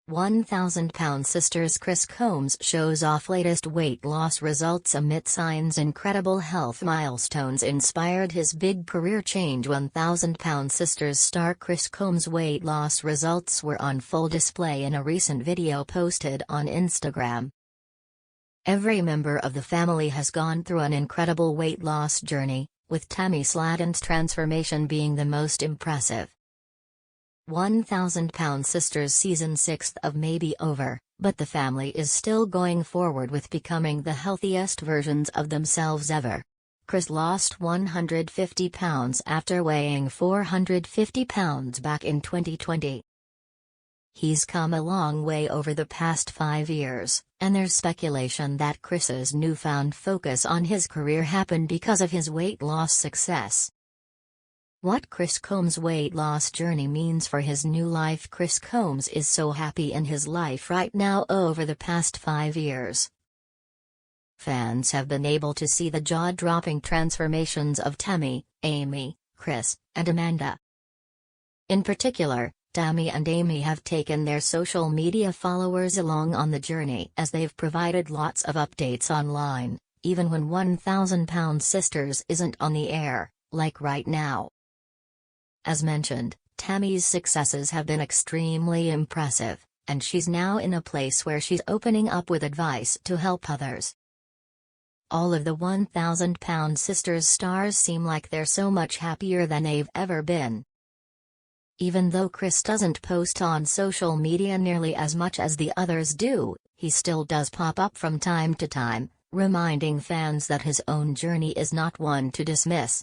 1,000-pound sisters Chris Combs shows off latest weight loss results amid signs incredible health milestones inspired his big career change. 1,000-pound sisters star Chris Combs' weight loss results were on full display in a recent video posted on Instagram. Every member of the family has gone through an incredible weight loss journey, with Tammy Slaton's transformation being the most impressive. 1,000-pound sisters season 6 of may be over, but the family is still going forward with becoming the healthiest versions of themselves ever. Chris lost 150 pounds after weighing 450 pounds back in 2020. He's come a long way over the past 5 years, and there's speculation that Chris's newfound focus on his career happened because of his weight loss success. What Chris Combs' weight loss journey means for his new life. Chris Combs is so happy in his life right now. Over the past 5 years, fans have been able to see the jaw-dropping transformations of Tammy, Amy, Chris, and Amanda. In particular, Tammy and Amy have taken their social media followers along on the journey as they've provided lots of updates online, even when 1,000-pound sisters isn't on the air, like right now. As mentioned, Tammy's successes have been extremely impressive, and she's now in a place where she's opening up with advice to help others. All of the 1,000-pound sisters stars seem like they're so much happier than they've ever been. Even though Chris doesn't post on social media nearly as much as the others do, he still does pop up from time to time, reminding fans that his own journey is not one to dismiss.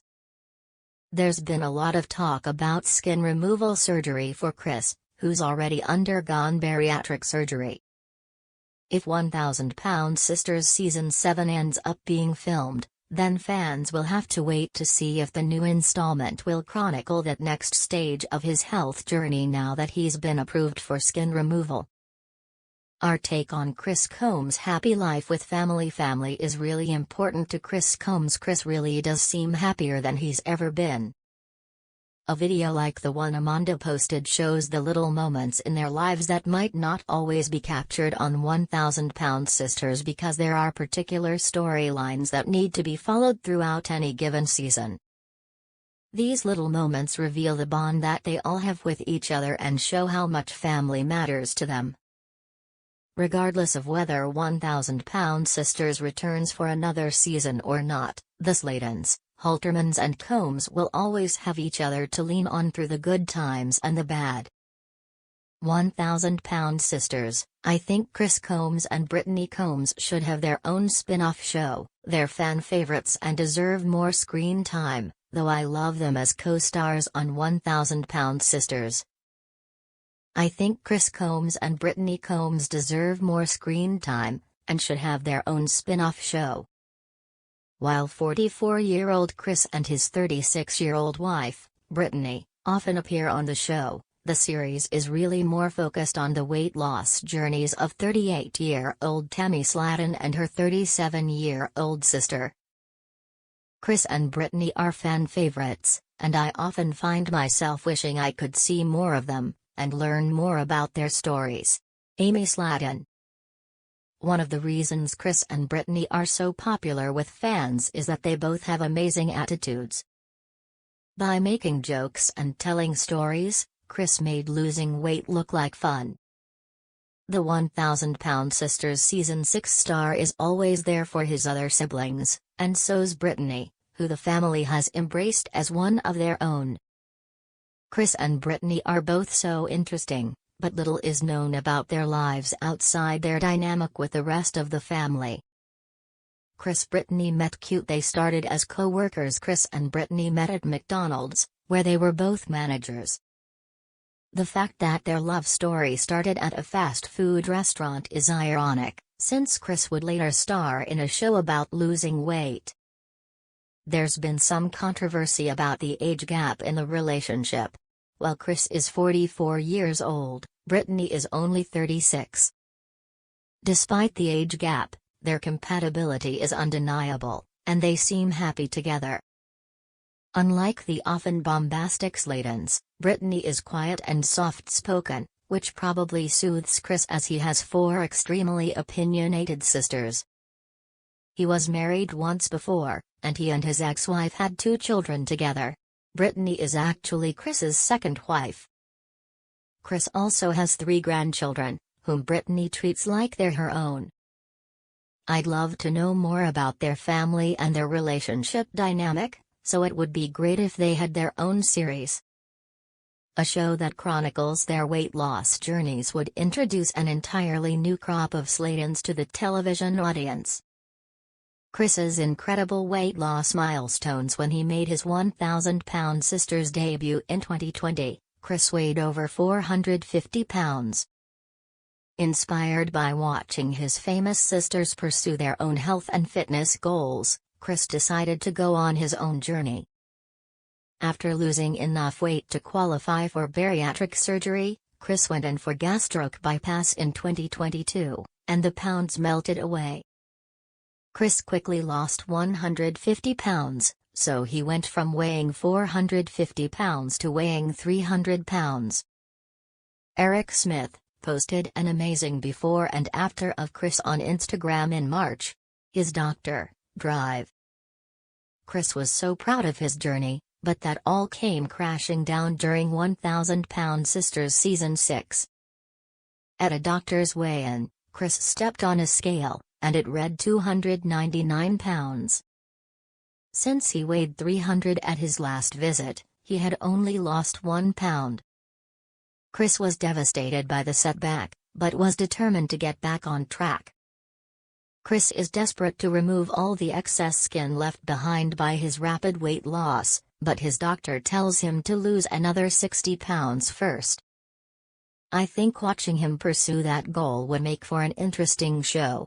There's been a lot of talk about skin removal surgery for Chris, who's already undergone bariatric surgery. If 1,000-pound sisters season 7 ends up being filmed, then fans will have to wait to see if the new installment will chronicle that next stage of his health journey now that he's been approved for skin removal. Our take on Chris Combs' happy life with family is really important to Chris Combs. Chris really does seem happier than he's ever been. A video like the one Amanda posted shows the little moments in their lives that might not always be captured on 1,000-pound sisters because there are particular storylines that need to be followed throughout any given season. These little moments reveal the bond that they all have with each other and show how much family matters to them. Regardless of whether 1,000-pound sisters returns for another season or not, the Slatons, Haltermans and Combs will always have each other to lean on through the good times and the bad. 1,000-pound sisters, I think Chris Combs and Brittany Combs should have their own spin-off show. They're fan favorites and deserve more screen time, though I love them as co-stars on 1,000-pound sisters. I think Chris Combs and Brittany Combs deserve more screen time, and should have their own spin-off show. While 44-year-old Chris and his 36-year-old wife, Brittany, often appear on the show, the series is really more focused on the weight loss journeys of 38-year-old Tammy Slaton and her 37-year-old sister. Chris and Brittany are fan favorites, and I often find myself wishing I could see more of them and learn more about their stories. Amy Slaton. One of the reasons Chris and Brittany are so popular with fans is that they both have amazing attitudes. By making jokes and telling stories, Chris made losing weight look like fun. The 1,000-pound sisters season 6 star is always there for his other siblings, and so's Brittany, who the family has embraced as one of their own. Chris and Brittany are both so interesting, but little is known about their lives outside their dynamic with the rest of the family. Chris-Brittany met cute. They started as co-workers. Chris and Brittany met at McDonald's, where they were both managers. The fact that their love story started at a fast food restaurant is ironic, since Chris would later star in a show about losing weight. There's been some controversy about the age gap in the relationship. While Chris is 44 years old, Brittany is only 36. Despite the age gap, their compatibility is undeniable, and they seem happy together. Unlike the often bombastic Slatons, Brittany is quiet and soft-spoken, which probably soothes Kris as he has 4 extremely opinionated sisters. He was married once before, and he and his ex-wife had 2 children together. Brittany is actually Kris's second wife. Kris also has 3 grandchildren, whom Brittany treats like they're her own. I'd love to know more about their family and their relationship dynamic, so it would be great if they had their own series. A show that chronicles their weight loss journeys would introduce an entirely new crop of Slaytons to the television audience. Kris's incredible weight loss milestones. When he made his 1,000-pound Sisters debut in 2020, Kris weighed over 450 pounds. Inspired by watching his famous sisters pursue their own health and fitness goals, Kris decided to go on his own journey. After losing enough weight to qualify for bariatric surgery, Kris went in for gastric bypass in 2022, and the pounds melted away. Kris quickly lost 150 pounds, so he went from weighing 450 pounds to weighing 300 pounds. Eric Smith posted an amazing before and after of Kris on Instagram in March. His Dr. Drive. Kris was so proud of his journey, but that all came crashing down during 1,000-Pound Sisters Season 6. At a doctor's weigh-in, Kris stepped on a scale, and it read 299 pounds. Since he weighed 300 at his last visit, he had only lost 1 pound. Kris was devastated by the setback, but was determined to get back on track. Kris is desperate to remove all the excess skin left behind by his rapid weight loss, but his doctor tells him to lose another 60 pounds first. I think watching him pursue that goal would make for an interesting show.